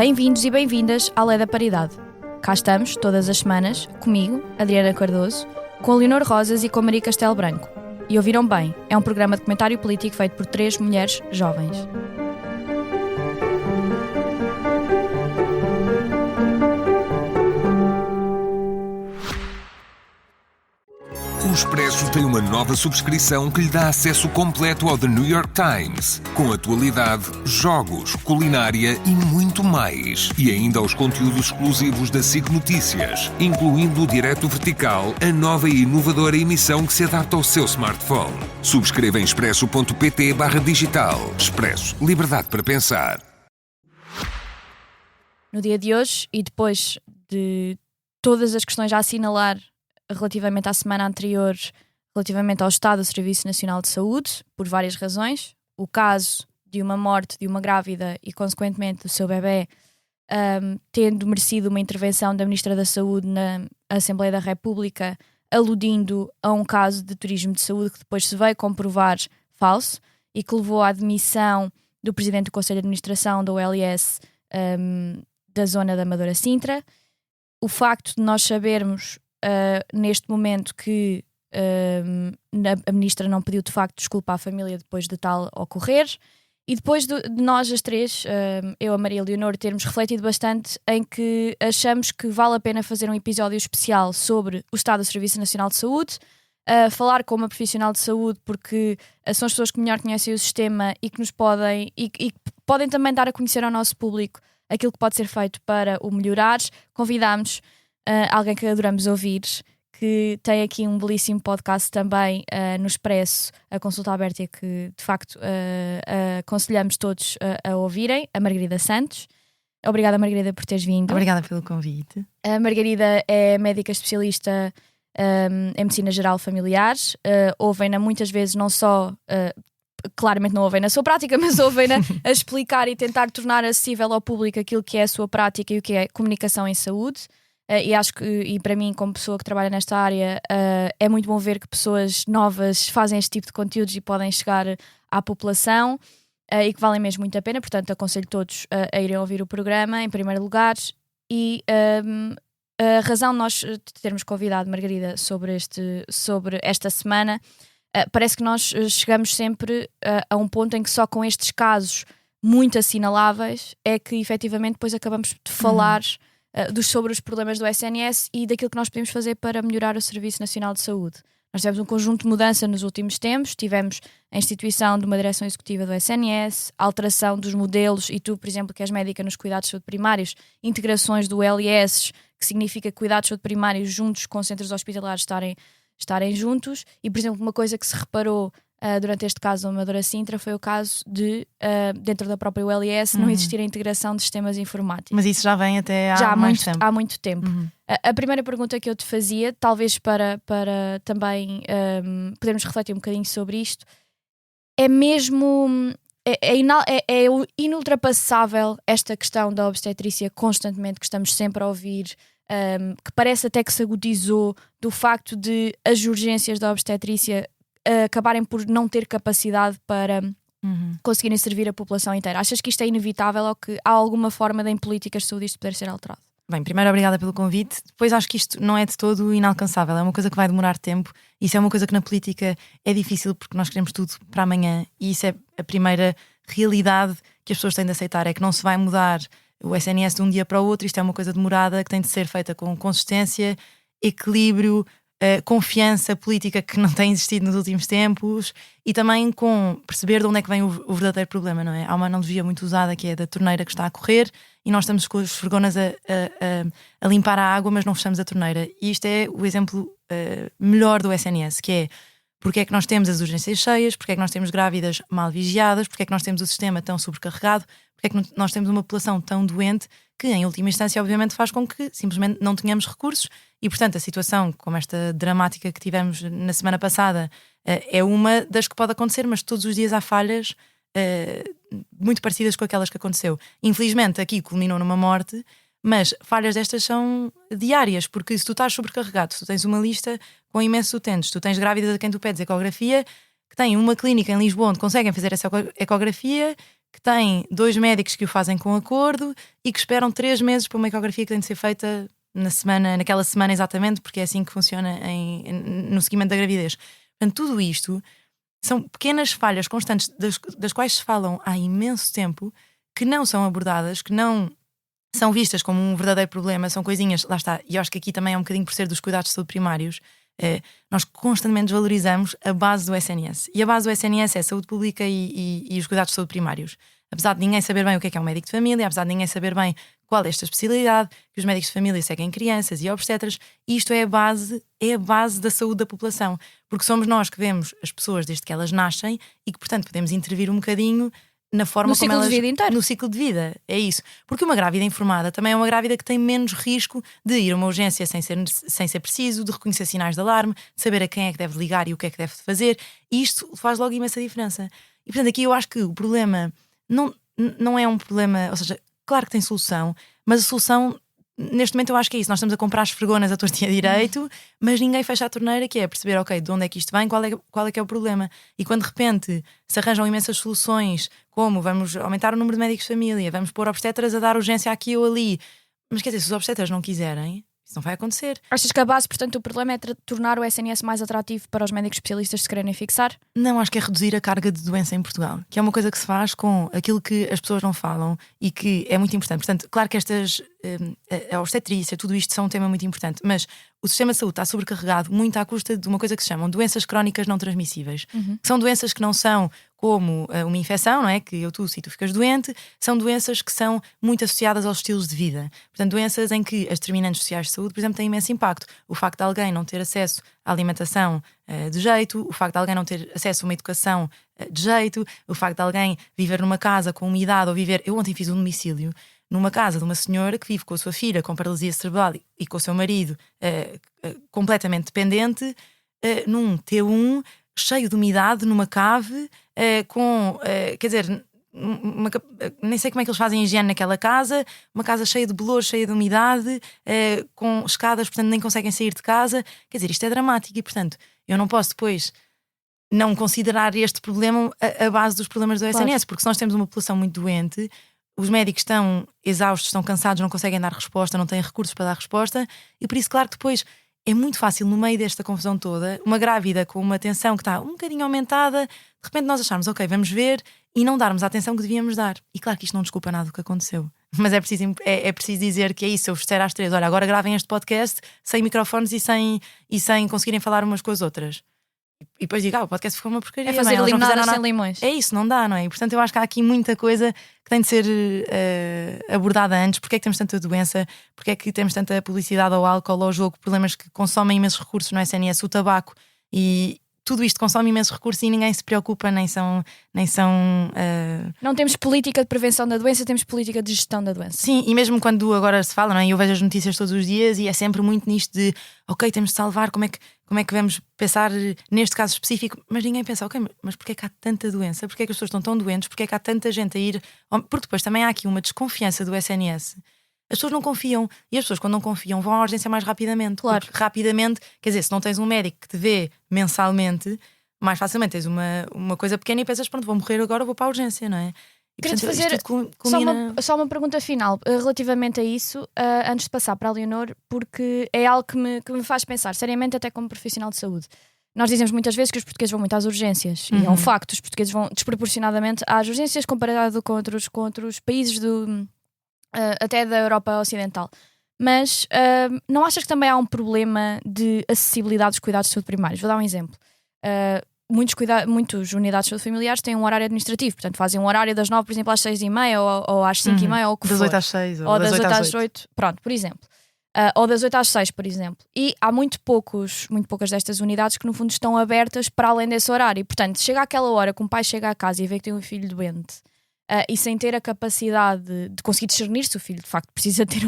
Bem-vindos e bem-vindas à Lei da Paridade. Cá estamos, todas as semanas, comigo, Adriana Cardoso, com a Leonor Rosas e com a Maria Castelo Branco. E ouviram bem, é um programa de comentário político feito por 3 mulheres jovens. O Expresso tem uma nova subscrição que lhe dá acesso completo ao The New York Times, com atualidade, jogos, culinária e muito mais. E ainda aos conteúdos exclusivos da SIC Notícias, incluindo o Direto Vertical, a nova e inovadora emissão que se adapta ao seu smartphone. Subscreva em expresso.pt/digital. Expresso. Liberdade para pensar. No dia de hoje, e depois de todas as questões a assinalar relativamente à semana anterior, relativamente ao estado do Serviço Nacional de Saúde, por várias razões, o caso de uma morte de uma grávida e, consequentemente, do seu bebê, tendo merecido uma intervenção da Ministra da Saúde na Assembleia da República, aludindo a um caso de turismo de saúde que depois se veio comprovar falso e que levou à demissão do Presidente do Conselho de Administração da OLS da zona da Amadora Sintra. O facto de nós sabermos neste momento que a Ministra não pediu de facto desculpa à família depois de tal ocorrer, e depois de nós as três, eu, a Maria e a Leonor, termos refletido bastante em que achamos que vale a pena fazer um episódio especial sobre o estado do Serviço Nacional de Saúde, falar com uma profissional de saúde, porque são as pessoas que melhor conhecem o sistema e que nos podem e podem também dar a conhecer ao nosso público aquilo que pode ser feito para o melhorar. Convidámos alguém que adoramos ouvir, que tem aqui um belíssimo podcast também no Expresso, a Consulta Aberta, e que de facto aconselhamos todos a ouvirem, a Margarida Santos. Obrigada, Margarida, por teres vindo. Obrigada pelo convite. A Margarida é médica especialista em Medicina Geral Familiar. Ouvem-na muitas vezes, não só claramente não ouvem na sua prática, mas ouvem-na a explicar e tentar tornar acessível ao público aquilo que é a sua prática e o que é comunicação em saúde. E acho que, e para mim, como pessoa que trabalha nesta área, é muito bom ver que pessoas novas fazem este tipo de conteúdos e podem chegar à população, e que valem mesmo muito a pena. Portanto, aconselho todos a irem ouvir o programa, em primeiro lugar. E a razão de nós termos convidado Margarida sobre esta semana, parece que nós chegamos sempre a um ponto em que só com estes casos muito assinaláveis é que efetivamente depois acabamos de falar sobre os problemas do SNS e daquilo que nós podemos fazer para melhorar o Serviço Nacional de Saúde. Nós tivemos um conjunto de mudança nos últimos tempos, tivemos a instituição de uma direção executiva do SNS, a alteração dos modelos, e tu, por exemplo, que és médica nos cuidados de saúde primários, integrações do LS, que significa cuidados de saúde primários juntos com centros hospitalares estarem juntos. E, por exemplo, uma coisa que se reparou durante este caso da Amadora Sintra foi o caso de, dentro da própria ULS, não existir a integração de sistemas informáticos. Mas isso já vem até há muito tempo. A primeira pergunta que eu te fazia, talvez para também podermos refletir um bocadinho sobre isto, é mesmo é inultrapassável esta questão da obstetrícia constantemente, que estamos sempre a ouvir, que parece até que se agudizou do facto de as urgências da obstetrícia acabarem por não ter capacidade para conseguirem servir a população inteira. Achas que isto é inevitável ou que há alguma forma de, em políticas de saúde, isto poder ser alterado? Bem, primeiro, obrigada pelo convite. Depois, acho que isto não é de todo inalcançável. É uma coisa que vai demorar tempo. Isso é uma coisa que na política é difícil, porque nós queremos tudo para amanhã, e isso é a primeira realidade que as pessoas têm de aceitar, é que não se vai mudar o SNS de um dia para o outro. Isto é uma coisa demorada, que tem de ser feita com consistência, equilíbrio, confiança política, que não tem existido nos últimos tempos, e também com perceber de onde é que vem o verdadeiro problema, não é? Há uma analogia muito usada que é da torneira que está a correr e nós estamos com as esfregonas a limpar a água, mas não fechamos a torneira. E isto é o exemplo melhor do SNS, que é porque é que nós temos as urgências cheias, porque é que nós temos grávidas mal vigiadas, porque é que nós temos o sistema tão sobrecarregado, porque é que nós temos uma população tão doente, que em última instância obviamente faz com que simplesmente não tenhamos recursos. E portanto a situação como esta dramática que tivemos na semana passada é uma das que pode acontecer, mas todos os dias há falhas muito parecidas com aquelas que aconteceu. Infelizmente aqui culminou numa morte, mas falhas destas são diárias, porque se tu estás sobrecarregado, se tu tens uma lista com imensos utentes, tu tens grávidas a quem tu pedes ecografia, que têm uma clínica em Lisboa onde conseguem fazer essa ecografia, que têm 2 médicos que o fazem com acordo e que esperam 3 meses para uma ecografia que tem de ser feita naquela semana exatamente, porque é assim que funciona no seguimento da gravidez. Portanto, tudo isto são pequenas falhas constantes das quais se falam há imenso tempo, que não são abordadas, que não são vistas como um verdadeiro problema, são coisinhas, lá está, e eu acho que aqui também é um bocadinho por ser dos cuidados de saúde primários. Nós constantemente desvalorizamos a base do SNS. E a base do SNS é a saúde pública e os cuidados de saúde primários. Apesar de ninguém saber bem o que é um médico de família, apesar de ninguém saber bem qual é esta especialidade, que os médicos de família seguem crianças e obstetras, isto é a base da saúde da população. Porque somos nós que vemos as pessoas desde que elas nascem e que, portanto, podemos intervir um bocadinho na forma como elas... No ciclo de vida inteiro. No ciclo de vida, é isso. Porque uma grávida informada também é uma grávida que tem menos risco de ir a uma urgência sem ser preciso, de reconhecer sinais de alarme, de saber a quem é que deve ligar e o que é que deve fazer. E isto faz logo imensa diferença. E, portanto, aqui eu acho que o problema não é um problema... Ou seja, claro que tem solução, mas a solução... Neste momento eu acho que é isso, nós estamos a comprar as esfregonas à torta e a direito, mas ninguém fecha a torneira, que é perceber, ok, de onde é que isto vem, qual é que é o problema. E quando de repente se arranjam imensas soluções, como vamos aumentar o número de médicos de família, vamos pôr obstetras a dar urgência aqui ou ali, mas quer dizer, se os obstetras não quiserem, isso não vai acontecer. Achas que a base, portanto, do problema é tornar o SNS mais atrativo para os médicos especialistas se quererem fixar? Não, acho que é reduzir a carga de doença em Portugal, que é uma coisa que se faz com aquilo que as pessoas não falam e que é muito importante. Portanto, claro que a obstetrícia, tudo isto são um tema muito importante, mas o sistema de saúde está sobrecarregado muito à custa de uma coisa que se chamam doenças crónicas não transmissíveis. Que são doenças que não são como uma infecção, não é? Que eu tossi e tu ficas doente, são doenças que são muito associadas aos estilos de vida. Portanto, doenças em que as determinantes sociais de saúde, por exemplo, têm imenso impacto. O facto de alguém não ter acesso à alimentação de jeito, o facto de alguém não ter acesso a uma educação de jeito, o facto de alguém viver numa casa com umidade ou viver... Eu ontem fiz um domicílio numa casa de uma senhora que vive com a sua filha com paralisia cerebral e com o seu marido completamente dependente, num T1 cheio de umidade, numa cave, quer dizer, nem sei como é que eles fazem a higiene naquela casa, uma casa cheia de bolores, cheia de umidade, com escadas, portanto nem conseguem sair de casa. Quer dizer, isto é dramático e, portanto, eu não posso depois não considerar este problema a base dos problemas do SNS, porque se nós temos uma população muito doente, os médicos estão exaustos, estão cansados, não conseguem dar resposta, não têm recursos para dar resposta, e por isso, claro que depois é muito fácil, no meio desta confusão toda, uma grávida com uma tensão que está um bocadinho aumentada, de repente nós acharmos, ok, vamos ver, e não darmos a atenção que devíamos dar. E claro que isto não desculpa nada do que aconteceu, mas é preciso dizer que é isso. Eu vos disser às 3, olha, agora gravem este podcast sem microfones e sem conseguirem falar umas com as outras. E depois digo, o podcast ficou uma porcaria. É fazer limonada sem limões. É isso, não dá, não é? E, portanto, eu acho que há aqui muita coisa que tem de ser abordada antes. Porque é que temos tanta doença? Porque é que temos tanta publicidade ao álcool, ao jogo, problemas que consomem imensos recursos no SNS, o tabaco, e tudo isto consome imensos recursos e ninguém se preocupa, nem são Não temos política de prevenção da doença, temos política de gestão da doença. Sim, e mesmo quando agora se fala, não é? Eu vejo as notícias todos os dias e é sempre muito nisto de, ok, temos de salvar, como é que vamos pensar neste caso específico, mas ninguém pensa, ok, mas porquê é que há tanta doença? Porquê é que as pessoas estão tão doentes? Porquê é que há tanta gente a ir? Porque depois também há aqui uma desconfiança do SNS. As pessoas não confiam, e as pessoas quando não confiam vão à urgência mais rapidamente. Claro. Porque rapidamente, quer dizer, se não tens um médico que te vê mensalmente, mais facilmente tens uma coisa pequena e pensas, pronto, vou morrer agora, vou para a urgência, não é? E, queria-te portanto, fazer culmina... só uma pergunta final relativamente a isso, antes de passar para a Leonor, porque é algo que me faz pensar seriamente, até como profissional de saúde. Nós dizemos muitas vezes que os portugueses vão muito às urgências, e é um facto, os portugueses vão desproporcionadamente às urgências comparado com outros países até da Europa Ocidental. Mas não achas que também há um problema de acessibilidade dos cuidados de saúde primários? Vou dar um exemplo. Muitas unidades de saúde familiares têm um horário administrativo, portanto fazem um horário das 9, por exemplo, às 6h30 ou às 5h30 ou o que for. Das 8 às 6 ou das 8 às 8, pronto, por exemplo. Ou das 8 às 6, por exemplo. E há muito poucas destas unidades que no fundo estão abertas para além desse horário. E, portanto, chega àquela hora que um pai chega à casa e vê que tem um filho doente, e sem ter a capacidade de conseguir discernir se o filho de facto precisa ter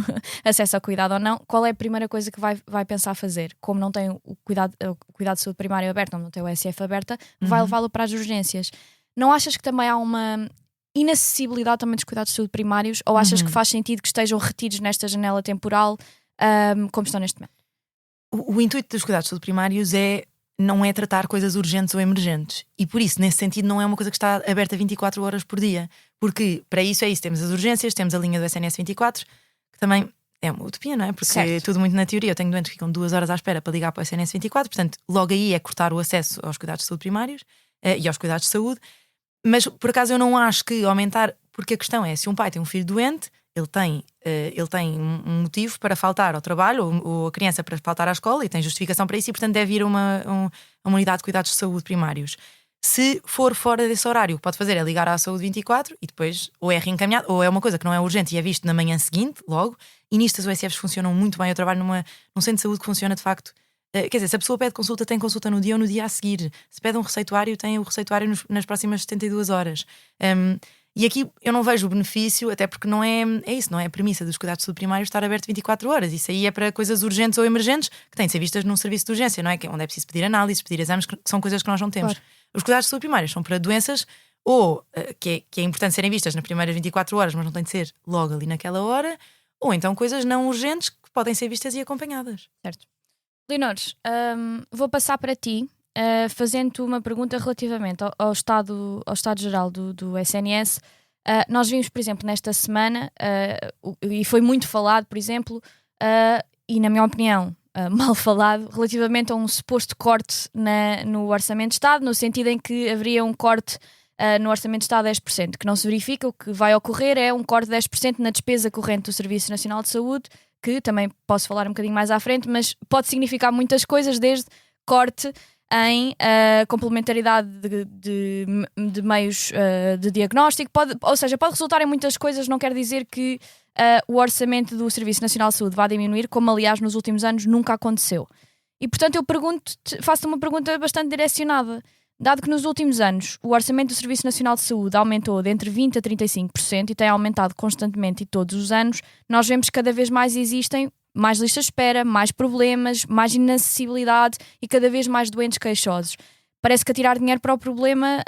acesso ao cuidado ou não, qual é a primeira coisa que vai pensar fazer? Como não tem o cuidado de saúde primário aberto, não tem o SF aberta, vai levá-lo para as urgências. Não achas que também há uma inacessibilidade também dos cuidados de saúde primários, ou achas que faz sentido que estejam retidos nesta janela temporal como estão neste momento? O intuito dos cuidados de saúde primários não é tratar coisas urgentes ou emergentes, e por isso, nesse sentido, não é uma coisa que está aberta 24 horas por dia, Porque para isso é isso, temos as urgências, temos a linha do SNS 24, que também é uma utopia, não é? Porque é tudo muito na teoria. Eu tenho doentes que ficam 2 horas à espera para ligar para o SNS 24, portanto, logo aí é cortar o acesso aos cuidados de saúde primários e aos cuidados de saúde. Mas por acaso eu não acho que aumentar, porque a questão é: se um pai tem um filho doente, ele tem um motivo para faltar ao trabalho, ou a criança para faltar à escola, e tem justificação para isso, e portanto deve ir a uma unidade de cuidados de saúde primários. Se for fora desse horário, o que pode fazer é ligar à saúde 24 e depois ou é reencaminhado, ou é uma coisa que não é urgente e é visto na manhã seguinte, logo. E nisto as USFs funcionam muito bem. Eu trabalho num centro de saúde que funciona de facto. Quer dizer, se a pessoa pede consulta, tem consulta no dia ou no dia a seguir. Se pede um receituário, tem o receituário nas próximas 72 horas. E aqui eu não vejo o benefício, até porque não é isso, não é a premissa dos cuidados de saúde primários estar aberto 24 horas. Isso aí é para coisas urgentes ou emergentes que têm de ser vistas num serviço de urgência, não é? Onde é preciso pedir análises, pedir exames, que são coisas que nós não temos. Claro. Os cuidados de saúde primários são para doenças ou que é importante serem vistas nas primeiras 24 horas, mas não tem de ser logo ali naquela hora, ou então coisas não urgentes que podem ser vistas e acompanhadas. Certo. Leonores, vou passar para ti, fazendo-te uma pergunta relativamente ao estado geral do SNS. Nós vimos, por exemplo, nesta semana, e foi muito falado, por exemplo, e na minha opinião, mal falado, relativamente a um suposto corte no Orçamento de Estado, no sentido em que haveria um corte no Orçamento de Estado de 10%, que não se verifica. O que vai ocorrer é um corte de 10% na despesa corrente do Serviço Nacional de Saúde, que também posso falar um bocadinho mais à frente, mas pode significar muitas coisas, desde corte em complementaridade de meios de diagnóstico, ou seja, pode resultar em muitas coisas. Não quer dizer que o orçamento do Serviço Nacional de Saúde vá diminuir, como aliás nos últimos anos nunca aconteceu. E portanto eu faço-te uma pergunta bastante direcionada. Dado que nos últimos anos o orçamento do Serviço Nacional de Saúde aumentou de entre 20% a 35% e tem aumentado constantemente e todos os anos, nós vemos que cada vez mais existem mais listas de espera, mais problemas, mais inacessibilidade e cada vez mais doentes queixosos. Parece que atirar dinheiro para o problema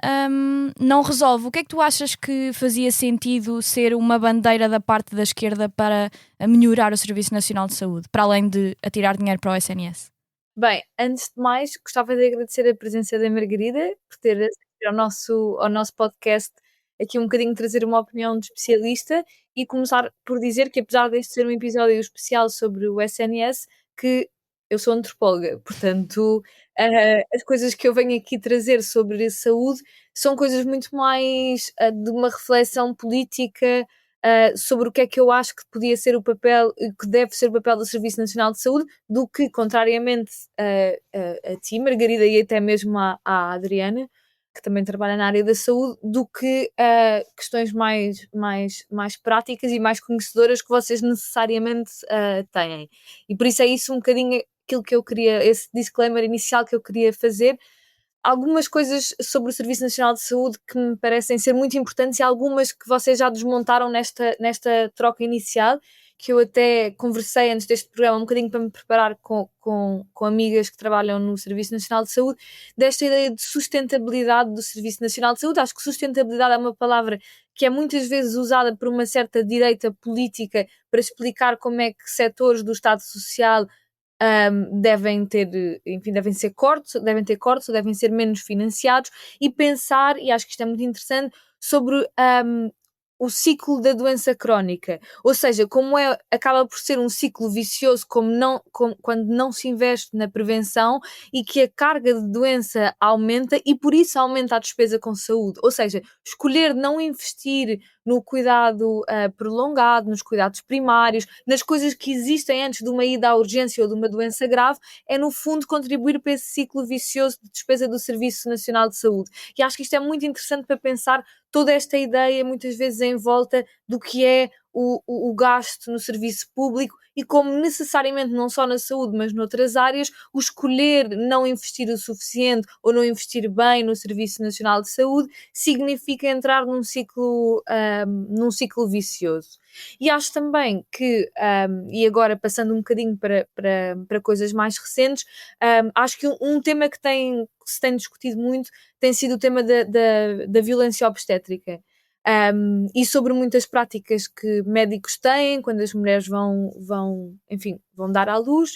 não resolve. O que é que tu achas que fazia sentido ser uma bandeira da parte da esquerda para melhorar o Serviço Nacional de Saúde, para além de atirar dinheiro para o SNS? Bem, antes de mais, gostava de agradecer a presença da Margarida por ter assistido ao nosso podcast, aqui um bocadinho trazer uma opinião de especialista, e começar por dizer que, apesar deste ser um episódio especial sobre o SNS, que eu sou antropóloga, portanto as coisas que eu venho aqui trazer sobre saúde são coisas muito mais de uma reflexão política sobre o que é que eu acho que podia ser o papel, que deve ser o papel do Serviço Nacional de Saúde, do que, contrariamente a ti, Margarida, e até mesmo à Adriana, que também trabalha na área da saúde, do que questões mais práticas e mais conhecedoras que vocês necessariamente têm. E por isso é isso um bocadinho aquilo que eu queria, esse disclaimer inicial que eu queria fazer. Algumas coisas sobre o Serviço Nacional de Saúde que me parecem ser muito importantes, e algumas que vocês já desmontaram nesta troca inicial, que eu até conversei antes deste programa um bocadinho para me preparar com amigas que trabalham no Serviço Nacional de Saúde, desta ideia de sustentabilidade do Serviço Nacional de Saúde. Acho que sustentabilidade é uma palavra que é muitas vezes usada por uma certa direita política para explicar como é que setores do Estado Social devem ter cortes, ou devem ser menos financiados, e pensar, e acho que isto é muito interessante, sobre o ciclo da doença crónica, ou seja, como acaba por ser um ciclo vicioso quando não se investe na prevenção, e que a carga de doença aumenta e por isso aumenta a despesa com saúde. Ou seja, escolher não investir no cuidado prolongado, nos cuidados primários, nas coisas que existem antes de uma ida à urgência ou de uma doença grave, é no fundo contribuir para esse ciclo vicioso de despesa do Serviço Nacional de Saúde. E acho que isto é muito interessante para pensar toda esta ideia, muitas vezes em volta do que é o gasto no serviço público, e como necessariamente não só na saúde mas noutras áreas, o escolher não investir o suficiente ou não investir bem no Serviço Nacional de Saúde significa entrar num ciclo vicioso. E acho também que, e agora passando um bocadinho para coisas mais recentes, acho que um tema que se tem discutido muito tem sido o tema da violência obstétrica. E sobre muitas práticas que médicos têm quando as mulheres enfim, vão dar à luz.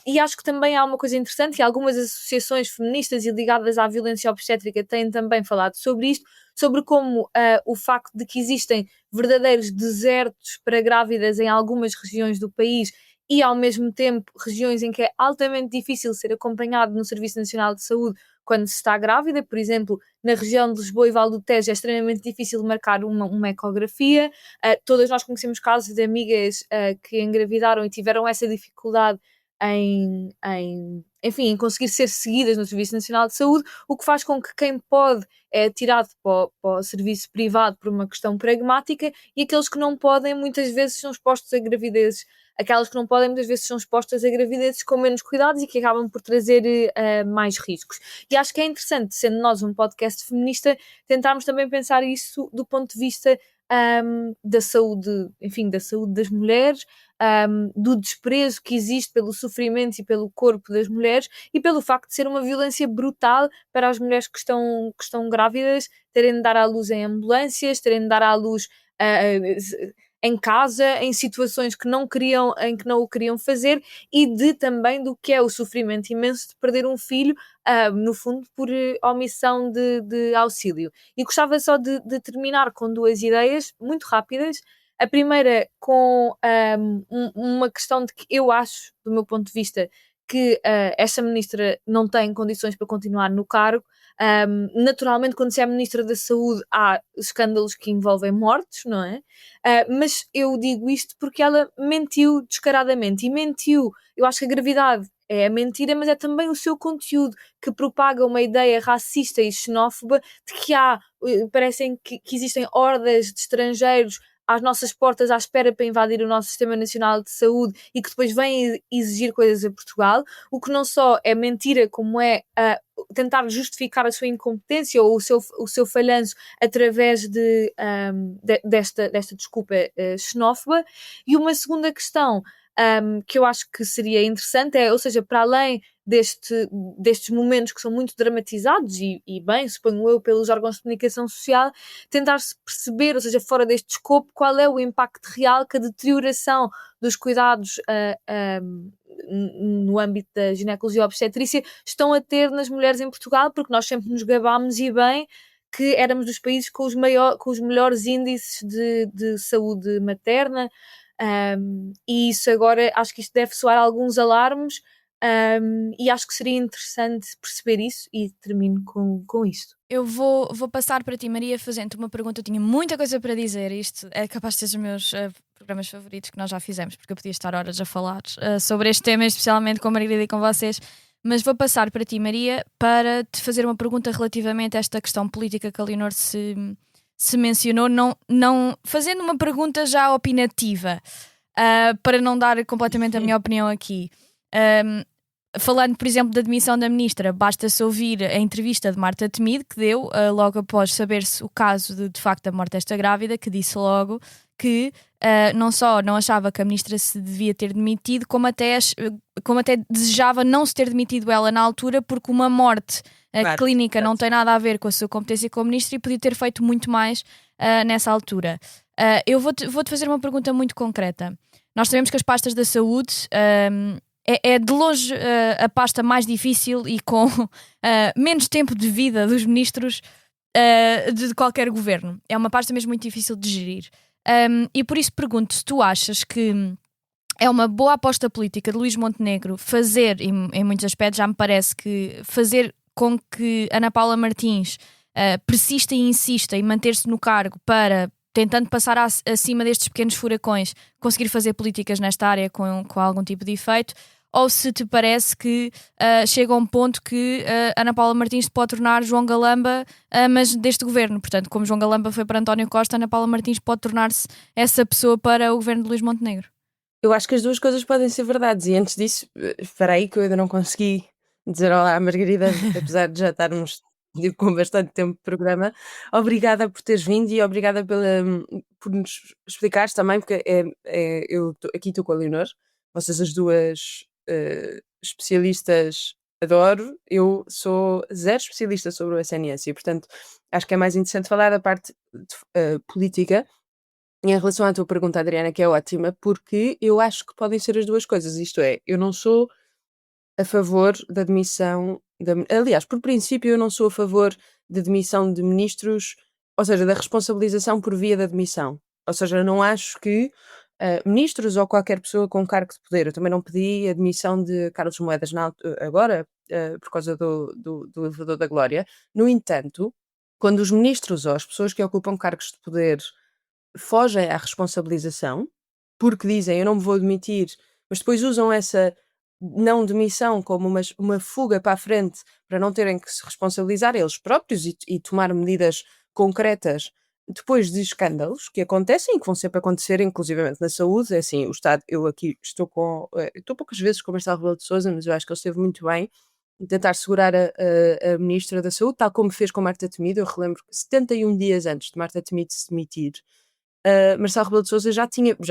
E acho que também há uma coisa interessante, e algumas associações feministas e ligadas à violência obstétrica têm também falado sobre isto, sobre como o facto de que existem verdadeiros desertos para grávidas em algumas regiões do país e, ao mesmo tempo, regiões em que é altamente difícil ser acompanhado no Serviço Nacional de Saúde quando se está grávida. Por exemplo, na região de Lisboa e Val do Tejo é extremamente difícil marcar uma ecografia. Todas nós conhecemos casos de amigas que engravidaram e tiveram essa dificuldade enfim, em conseguir ser seguidas no Serviço Nacional de Saúde, o que faz com que quem pode é tirado para o serviço privado por uma questão pragmática, e aqueles que não podem muitas vezes são expostos a gravidezes. Aquelas que não podem muitas vezes são expostas a gravidezes com menos cuidados e que acabam por trazer mais riscos. E acho que é interessante, sendo nós um podcast feminista, tentarmos também pensar isso do ponto de vista da saúde, enfim, da saúde das mulheres, do desprezo que existe pelo sofrimento e pelo corpo das mulheres e pelo facto de ser uma violência brutal para as mulheres que estão grávidas, terem de dar à luz em ambulâncias, terem de dar à luz em casa, em situações em que não o queriam fazer, e também do que é o sofrimento imenso de perder um filho, no fundo, por omissão de auxílio. E gostava só de terminar com duas ideias muito rápidas. A primeira com uma questão de que eu acho, do meu ponto de vista, que esta ministra não tem condições para continuar no cargo. Naturalmente, quando se é ministra da Saúde, há escândalos que envolvem mortes, não é? Mas eu digo isto porque ela mentiu descaradamente, e mentiu. Eu acho que a gravidade é a mentira, mas é também o seu conteúdo que propaga uma ideia racista e xenófoba de que parecem que existem hordas de estrangeiros às nossas portas à espera para invadir o nosso Sistema Nacional de Saúde e que depois vêm exigir coisas a Portugal, o que não só é mentira, como é tentar justificar a sua incompetência ou o seu falhanço através desta desculpa xenófoba. E uma segunda questão que eu acho que seria interessante ou seja, para além destes momentos que são muito dramatizados e bem, suponho eu, pelos órgãos de comunicação social, tentar-se perceber, ou seja, fora deste escopo, qual é o impacto real que a deterioração dos cuidados no âmbito da ginecologia e obstetrícia estão a ter nas mulheres em Portugal, porque nós sempre nos gabámos, e bem, que éramos dos países com os melhores índices de saúde materna. E isso agora, acho que isto deve soar alguns alarmes, e acho que seria interessante perceber isso, e termino com isto. Eu vou passar para ti, Maria, fazendo uma pergunta. Eu tinha muita coisa para dizer. Isto é capaz de ser os meus programas favoritos que nós já fizemos, porque eu podia estar horas a falar sobre este tema, especialmente com a Margarida e com vocês. Mas vou passar para ti, Maria, para te fazer uma pergunta relativamente a esta questão política que a Leonor se mencionou, não fazendo uma pergunta já opinativa, para não dar completamente a minha opinião aqui. Falando, por exemplo, da demissão da ministra, basta-se ouvir a entrevista de Marta Temido, que deu logo após saber-se o caso de facto da morte desta grávida, que disse logo que não só não achava que a ministra se devia ter demitido, como até desejava não se ter demitido ela na altura, porque uma morte clínica não tem nada a ver com a sua competência como ministra e podia ter feito muito mais nessa altura. Eu vou-te fazer uma pergunta muito concreta. Nós sabemos que as pastas da saúde é de longe a pasta mais difícil e com menos tempo de vida dos ministros de qualquer governo. É uma pasta mesmo muito difícil de gerir. E por isso pergunto se tu achas que é uma boa aposta política de Luís Montenegro fazer, em muitos aspectos já me parece que fazer com que Ana Paula Martins persista e insista em manter-se no cargo para, tentando passar acima destes pequenos furacões, conseguir fazer políticas nesta área com algum tipo de efeito, ou se te parece que chega a um ponto que Ana Paula Martins pode tornar João Galamba, mas deste governo. Portanto, como João Galamba foi para António Costa, Ana Paula Martins pode tornar-se essa pessoa para o governo de Luís Montenegro. Eu acho que as duas coisas podem ser verdades. E antes disso, espera aí que eu ainda não consegui dizer olá à Margarida, apesar de já estarmos com bastante tempo de programa. Obrigada por teres vindo e obrigada por nos explicares também, porque eu aqui estou com a Leonor, vocês as duas especialistas adoro, eu sou zero especialista sobre o SNS e, portanto, acho que é mais interessante falar da parte política. E em relação à tua pergunta, Adriana, que é ótima, porque eu acho que podem ser as duas coisas. Isto é, eu não sou a favor da demissão. Aliás, por princípio, eu não sou a favor da demissão de ministros, ou seja, da responsabilização por via da demissão. Ou seja, eu não acho que ministros ou qualquer pessoa com cargo de poder. Eu também não pedi a demissão de Carlos Moedas agora, por causa do elevador da Glória. No entanto, quando os ministros ou as pessoas que ocupam cargos de poder fogem à responsabilização, porque dizem eu não me vou demitir, mas depois usam essa não demissão como uma fuga para a frente para não terem que se responsabilizar eles próprios e tomar medidas concretas depois de escândalos que acontecem e que vão sempre acontecer, inclusivamente na saúde. É assim, o Estado, eu aqui estou poucas vezes com o Marcelo Rebelo de Sousa, mas eu acho que ele esteve muito bem em tentar segurar a Ministra da Saúde, tal como fez com Marta Temido. Eu relembro que 71 dias antes de Marta Temido se demitir, Marcelo Rebelo de Sousa já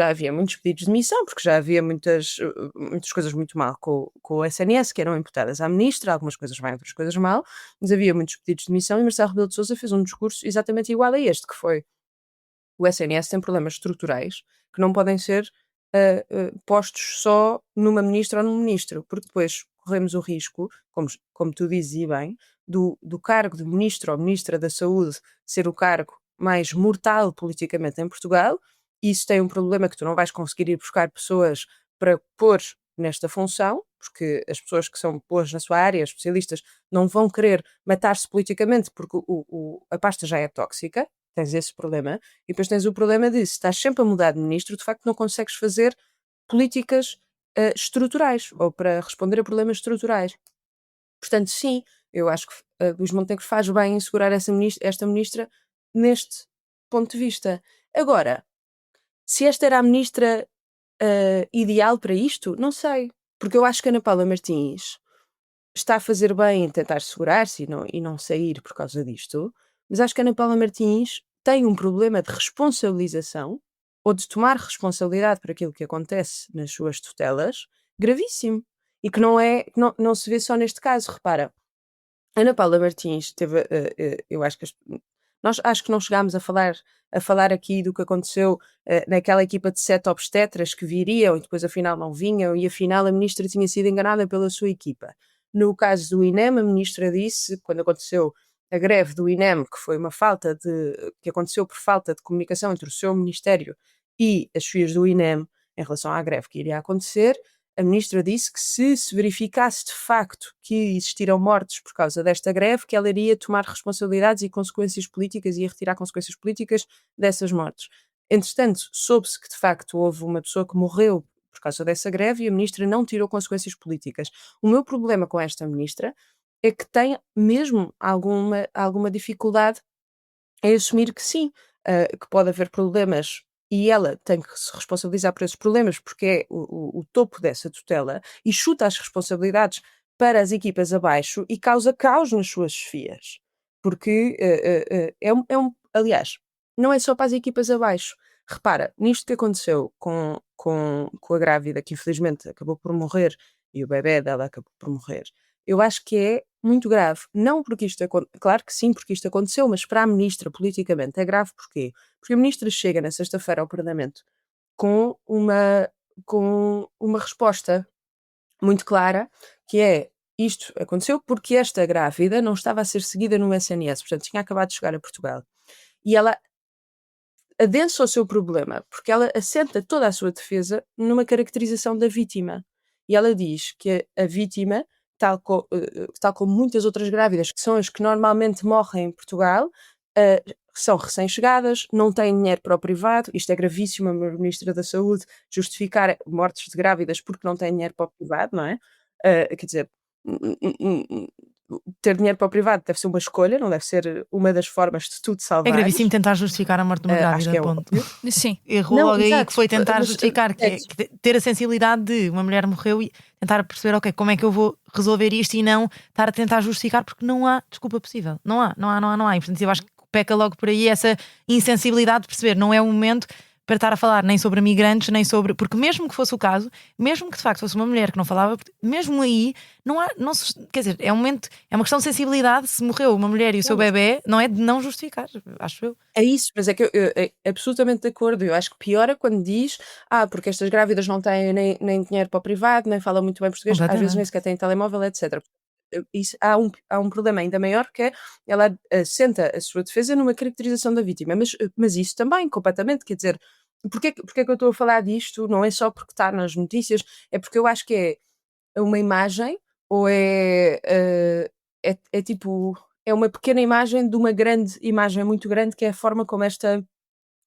havia muitos pedidos de demissão, porque já havia muitas coisas muito mal com o SNS que eram imputadas à ministra, algumas coisas bem, outras coisas mal, mas havia muitos pedidos de demissão e Marcelo Rebelo de Sousa fez um discurso exatamente igual a este, que foi: o SNS tem problemas estruturais que não podem ser postos só numa ministra ou num ministro, porque depois corremos o risco, como tu dizes e bem, do cargo de ministro ou ministra da Saúde ser o cargo mais mortal politicamente em Portugal, e isso tem um problema que tu não vais conseguir ir buscar pessoas para pôr nesta função, porque as pessoas que são boas na sua área, especialistas, não vão querer matar-se politicamente porque a pasta já é tóxica. Tens esse problema, e depois tens o problema de, se estás sempre a mudar de ministro, de facto não consegues fazer políticas estruturais, ou para responder a problemas estruturais. Portanto, sim, eu acho que Luís Montenegro faz bem em segurar esta ministra neste ponto de vista. Agora, se esta era a ministra ideal para isto, não sei, porque eu acho que a Ana Paula Martins está a fazer bem em tentar segurar-se e não sair por causa disto, mas acho que a Ana Paula Martins tem um problema de responsabilização ou de tomar responsabilidade por aquilo que acontece nas suas tutelas gravíssimo, e que não se vê só neste caso. Repara, a Ana Paula Martins teve, eu acho que nós acho que não chegámos a falar aqui do que aconteceu naquela equipa de 7 obstetras que viriam e depois afinal não vinham, e afinal a ministra tinha sido enganada pela sua equipa. No caso do INEM, a ministra disse, quando aconteceu a greve do INEM, que aconteceu por falta de comunicação entre o seu ministério e as FIAs do INEM em relação à greve que iria acontecer, a ministra disse que se verificasse de facto que existiram mortes por causa desta greve, que ela iria tomar responsabilidades e consequências políticas e ia retirar consequências políticas dessas mortes. Entretanto, soube-se que de facto houve uma pessoa que morreu por causa dessa greve e a ministra não tirou consequências políticas. O meu problema com esta ministra é que tem mesmo alguma dificuldade em assumir que sim, que pode haver problemas e ela tem que se responsabilizar por esses problemas porque é o topo dessa tutela, e chuta as responsabilidades para as equipas abaixo e causa caos nas suas chefias. Porque aliás, não é só para as equipas abaixo. Repara, nisto que aconteceu com a grávida, que infelizmente acabou por morrer, e o bebé dela acabou por morrer, eu acho que é muito grave. Não porque claro que sim, porque isto aconteceu, mas para a ministra, politicamente, é grave. Porquê? Porque a ministra chega na sexta-feira ao Parlamento com uma resposta muito clara, que é: isto aconteceu porque esta grávida não estava a ser seguida no SNS, portanto tinha acabado de chegar a Portugal. E ela adensa o seu problema, porque ela assenta toda a sua defesa numa caracterização da vítima. E ela diz que a vítima, tal como muitas outras grávidas, que são as que normalmente morrem em Portugal, são recém-chegadas, não têm dinheiro para o privado. Isto é gravíssimo, a Ministra da Saúde justificar mortes de grávidas porque não têm dinheiro para o privado, não é? Quer dizer, ter dinheiro para o privado deve ser uma escolha, não deve ser uma das formas de tudo salvar. É gravíssimo tentar justificar a morte de uma grávida, acho que é ponto. Sim. Errou Não, logo aí, exato. que foi tentar Mas, justificar, que ter a sensibilidade de uma mulher morreu e tentar perceber, ok, como é que eu vou resolver isto, e não estar a tentar justificar, porque não há desculpa possível. Não há. E, portanto, eu acho que peca logo por aí essa insensibilidade de perceber, não é o momento. para estar a falar nem sobre migrantes, nem sobre. Porque mesmo que fosse o caso, mesmo que de facto fosse uma mulher que não falava, mesmo aí, quer dizer, é uma questão de sensibilidade. Se morreu uma mulher e o seu bebê, não é de não justificar, acho eu. É isso, mas é que eu absolutamente de acordo. Eu acho que pior é quando diz porque estas grávidas não têm nem dinheiro para o privado, nem falam muito bem português, às vezes nem sequer têm telemóvel, etc. Isso, há um problema ainda maior, que é ela assenta a sua defesa numa caracterização da vítima, mas isso também, completamente, quer dizer, porque é que eu estou a falar disto? Não é só porque está nas notícias, é porque eu acho que é uma imagem, ou tipo, é uma pequena imagem de uma grande imagem muito grande, que é a forma como esta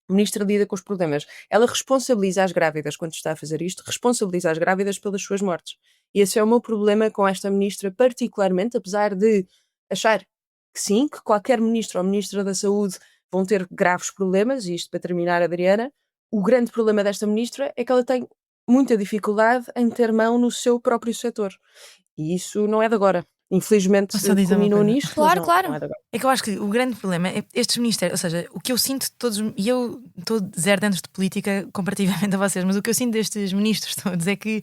ministra lida com os problemas. Ela responsabiliza as grávidas, quando está a fazer isto, responsabiliza as grávidas pelas suas mortes. E esse é o meu problema com esta ministra, particularmente, apesar de achar que sim, que qualquer ministro ou ministra da Saúde vão ter graves problemas, e isto para terminar, Adriana, o grande problema desta ministra é que ela tem muita dificuldade em ter mão no seu próprio setor. E isso não é de agora. Infelizmente, culminou nisto. Claro, não, claro. Não é de agora. É que eu acho que o grande problema é estes ministérios, ou seja, o que eu sinto de todos, e eu estou zero dentro de política comparativamente a vocês, mas o que eu sinto destes ministros, estou a dizer que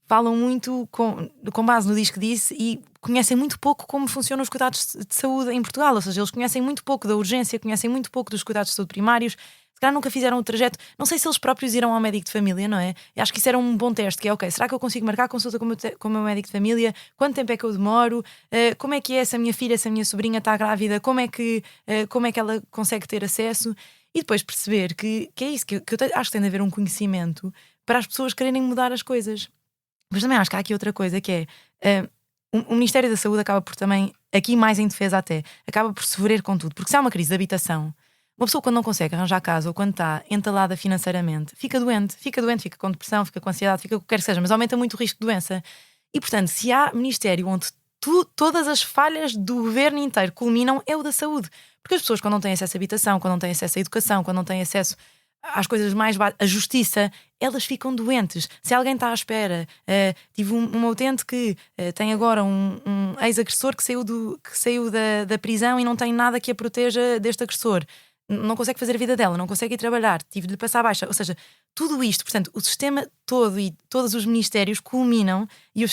falam muito com base no diz que disse e conhecem muito pouco como funcionam os cuidados de saúde em Portugal, ou seja, eles conhecem muito pouco da urgência, conhecem muito pouco dos cuidados de saúde primários, se calhar nunca fizeram o trajeto, não sei se eles próprios irão ao médico de família, não é? Eu acho que isso era um bom teste, que é, ok, será que eu consigo marcar a consulta com o meu médico de família? Quanto tempo é que eu demoro? Como é que é se a minha filha, se a minha sobrinha está grávida? Como é que ela consegue ter acesso? E depois perceber que é isso, que eu acho que tem de haver um conhecimento para as pessoas quererem mudar as coisas. Mas também acho que há aqui outra coisa, que é o Ministério da Saúde acaba por também, aqui mais em defesa até, acaba por sofrer com tudo. Porque se há uma crise de habitação, uma pessoa quando não consegue arranjar casa ou quando está entalada financeiramente, fica doente, fica com depressão, fica com ansiedade, fica com o que quer que seja, mas aumenta muito o risco de doença. E portanto, se há ministério onde todas as falhas do governo inteiro culminam, é o da saúde. Porque as pessoas quando não têm acesso à habitação, quando não têm acesso à educação, quando não têm acesso às coisas mais básicas, a justiça, elas ficam doentes. Se alguém está à espera, tive uma utente que tem agora um ex-agressor que saiu da prisão e não tem nada que a proteja deste agressor. Não consegue fazer a vida dela, não consegue ir trabalhar, tive de lhe passar a baixa. Ou seja, tudo isto, portanto, o sistema todo e todos os ministérios culminam e as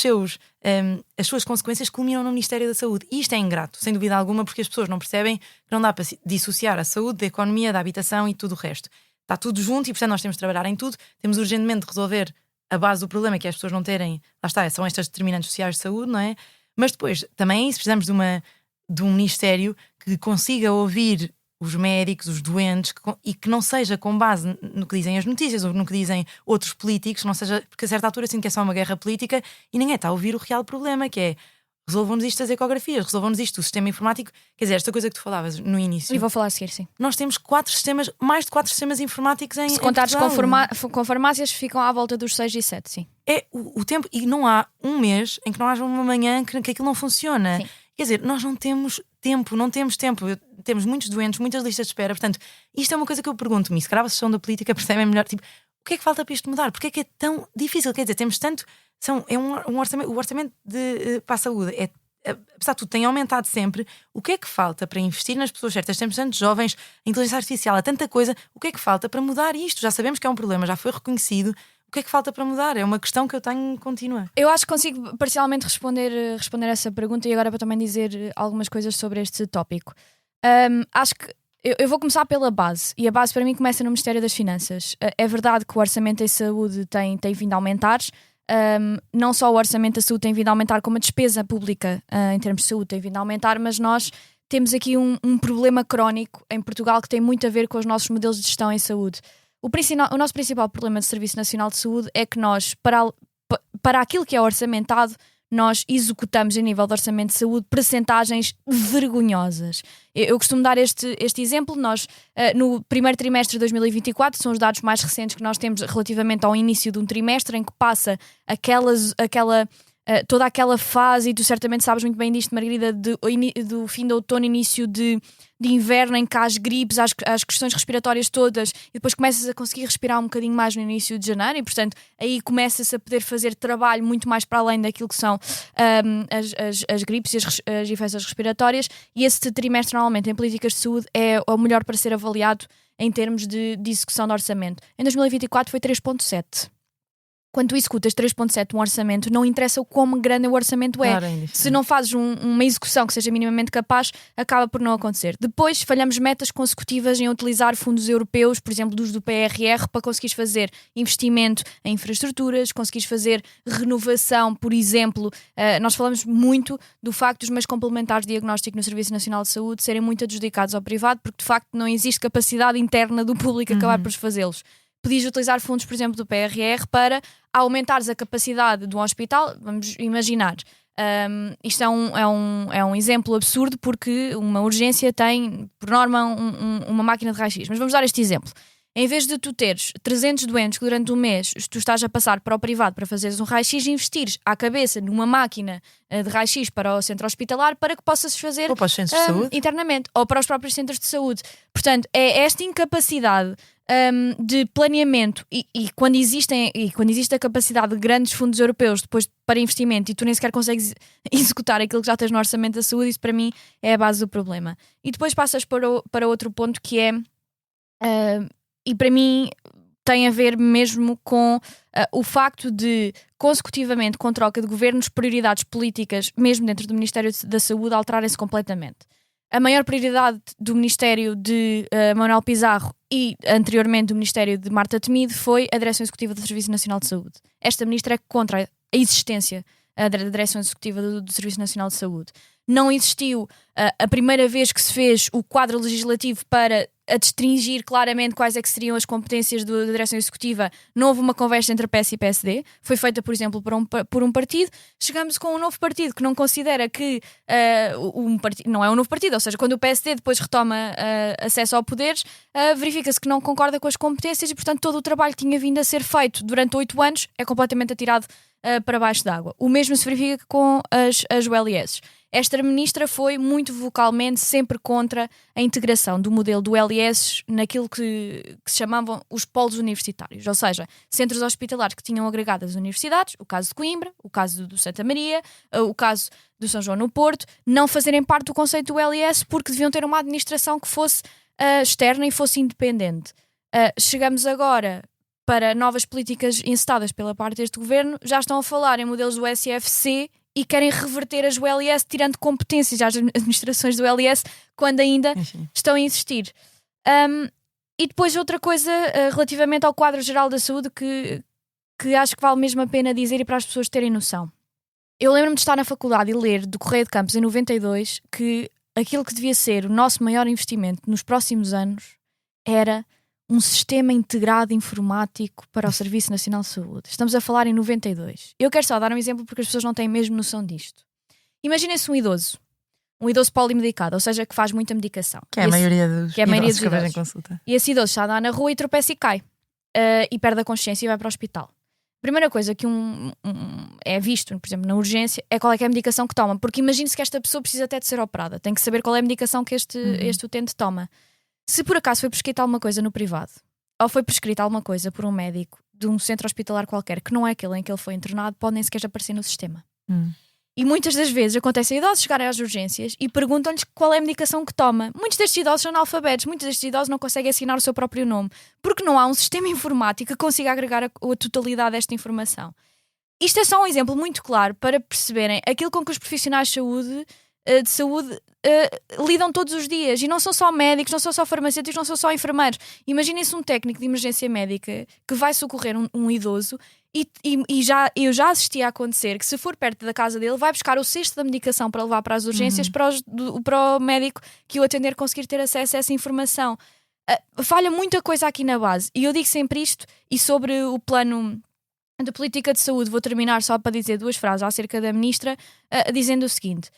suas consequências culminam no Ministério da Saúde. E isto é ingrato, sem dúvida alguma, porque as pessoas não percebem que não dá para dissociar a saúde da economia, da habitação e tudo o resto. Está tudo junto e, portanto, nós temos de trabalhar em tudo. Temos urgentemente de resolver a base do problema, que é as pessoas não terem... Lá está, são estas determinantes sociais de saúde, não é? Mas depois, também é isso, precisamos de um ministério que consiga ouvir os médicos, os doentes, e que não seja com base no que dizem as notícias ou no que dizem outros políticos, não seja... Porque a certa altura sinto que é só uma guerra política e ninguém está a ouvir o real problema, que é... Resolvam-nos isto as ecografias, resolvam-nos isto o sistema informático. Quer dizer, esta coisa que tu falavas no início. E vou falar a seguir, sim. Nós temos mais de 4 sistemas informáticos em Se contares Portugal. com farmácias, ficam à volta dos 6 e 7, sim. É o tempo, e não há um mês em que não haja uma manhã que aquilo não funciona. Sim. Quer dizer, nós não temos tempo. Temos muitos doentes, muitas listas de espera. Portanto, isto é uma coisa que eu pergunto-me. Se calhar vocês são da política, percebem melhor. Tipo, o que é que falta para isto mudar? Porque é que é tão difícil? Quer dizer, temos tanto... É um orçamento, o orçamento para a saúde apesar de tudo, tem aumentado sempre. O que é que falta para investir nas pessoas certas? Temos tantos jovens, a inteligência artificial, há tanta coisa. O que é que falta para mudar isto? Já sabemos que é um problema, já foi reconhecido. O que é que falta para mudar? É uma questão que eu tenho contínua. Eu acho que consigo parcialmente responder essa pergunta e agora para também dizer algumas coisas sobre este tópico. Acho que eu vou começar pela base, e a base para mim começa no Ministério das Finanças. É verdade que o orçamento em saúde tem vindo a aumentar. Não só o orçamento da saúde tem vindo a aumentar, como a despesa pública em termos de saúde tem vindo a aumentar, mas nós temos aqui um problema crónico em Portugal que tem muito a ver com os nossos modelos de gestão em saúde. O nosso principal problema do Serviço Nacional de Saúde é que nós, para aquilo que é orçamentado, nós executamos a nível de orçamento de saúde percentagens vergonhosas. Eu costumo dar este exemplo. Nós, no primeiro trimestre de 2024, são os dados mais recentes que nós temos relativamente ao início de um trimestre, em que passa aquela toda aquela fase, e tu certamente sabes muito bem disto, Margarida, do fim de outono, início de inverno, em que há as gripes, as questões respiratórias todas, e depois começas a conseguir respirar um bocadinho mais no início de janeiro, e portanto aí começa-se a poder fazer trabalho muito mais para além daquilo que são as gripes e as infecções respiratórias, e esse trimestre normalmente em políticas de saúde é o melhor para ser avaliado em termos de execução de orçamento. Em 2024 foi 3.7. Quando tu executas 3.7 um orçamento, não interessa o quão grande o orçamento é. Claro, se não fazes uma execução que seja minimamente capaz, acaba por não acontecer. Depois falhamos metas consecutivas em utilizar fundos europeus, por exemplo, dos do PRR, para conseguires fazer investimento em infraestruturas, conseguires fazer renovação, por exemplo. Nós falamos muito do facto dos meios complementares de diagnóstico no Serviço Nacional de Saúde serem muito adjudicados ao privado, porque de facto não existe capacidade interna do público acabar por fazê-los. Podias utilizar fundos, por exemplo, do PRR para aumentares a capacidade do hospital. Vamos imaginar. Isto é um exemplo absurdo, porque uma urgência tem, por norma, uma máquina de raio-x. Mas vamos dar este exemplo. Em vez de tu teres 300 doentes que durante um mês tu estás a passar para o privado para fazeres um raio-x, investires à cabeça numa máquina de raio-x para o centro hospitalar, para que possas fazer ou para os centros de saúde, internamente, ou para os próprios centros de saúde. Portanto, é esta incapacidade de planeamento, e quando existe a capacidade de grandes fundos europeus depois para investimento, e tu nem sequer consegues executar aquilo que já tens no orçamento da saúde, isso para mim é a base do problema. E depois passas para outro ponto, que é e para mim tem a ver mesmo com o facto de, consecutivamente, com troca de governos, prioridades políticas, mesmo dentro do Ministério da Saúde, alterarem-se completamente. A maior prioridade do Ministério de Manuel Pizarro e, anteriormente, do Ministério de Marta Temido foi a Direção Executiva do Serviço Nacional de Saúde. Esta ministra é contra a existência da Direção Executiva do Serviço Nacional de Saúde. Não existiu a primeira vez que se fez o quadro legislativo para destringir claramente quais é que seriam as competências da Direção Executiva. Não houve uma conversa entre a PS e PSD. Foi feita, por exemplo, por um partido. Chegamos com um novo partido que não considera que não é um novo partido, ou seja, quando o PSD depois retoma acesso ao poderes, verifica-se que não concorda com as competências, e portanto todo o trabalho que tinha vindo a ser feito durante 8 anos é completamente atirado para baixo d'água. O mesmo se verifica com as ULS. Esta ministra foi muito vocalmente sempre contra a integração do modelo do LS naquilo que se chamavam os polos universitários, ou seja, centros hospitalares que tinham agregado as universidades, o caso de Coimbra, o caso do Santa Maria, o caso do São João no Porto, não fazerem parte do conceito do LS porque deviam ter uma administração que fosse externa e fosse independente. Chegamos agora para novas políticas encetadas pela parte deste governo, já estão a falar em modelos do SFC e querem reverter as ULS, tirando competências às administrações do LS quando ainda estão a existir. E depois outra coisa relativamente ao quadro geral da saúde que acho que vale mesmo a pena dizer e para as pessoas terem noção. Eu lembro-me de estar na faculdade e ler do Correio de Campos em 92 que aquilo que devia ser o nosso maior investimento nos próximos anos era um sistema integrado informático para o Serviço Nacional de Saúde. Estamos a falar em 92. Eu quero só dar um exemplo porque as pessoas não têm mesmo noção disto. Imaginem-se um idoso polimedicado, ou seja, que faz muita medicação. Que é a maioria dos idosos que vejo em consulta. E esse idoso está a andar na rua e tropeça e cai. E perde a consciência e vai para o hospital. A primeira coisa que é visto, por exemplo, na urgência, é qual é que é a medicação que toma. Porque imagine-se que esta pessoa precisa até de ser operada. Tem que saber qual é a medicação que este utente toma. Se por acaso foi prescrita alguma coisa no privado, ou foi prescrita alguma coisa por um médico de um centro hospitalar qualquer, que não é aquele em que ele foi internado, pode nem sequer aparecer no sistema. E muitas das vezes acontece a idosos chegarem às urgências e perguntam-lhes qual é a medicação que toma. Muitos destes idosos são analfabetos, muitos destes idosos não conseguem assinar o seu próprio nome, porque não há um sistema informático que consiga agregar a totalidade desta informação. Isto é só um exemplo muito claro para perceberem aquilo com que os profissionais de saúde lidam todos os dias, e não são só médicos, não são só farmacêuticos, não são só enfermeiros. Imaginem-se um técnico de emergência médica que vai socorrer um idoso eu já assisti a acontecer que, se for perto da casa dele, vai buscar o cesto da medicação para levar para as urgências, para o médico que o atender conseguir ter acesso a essa informação. Falha muita coisa aqui na base, e eu digo sempre isto. E sobre o plano de política de saúde, vou terminar só para dizer 2 frases acerca da ministra, dizendo o seguinte: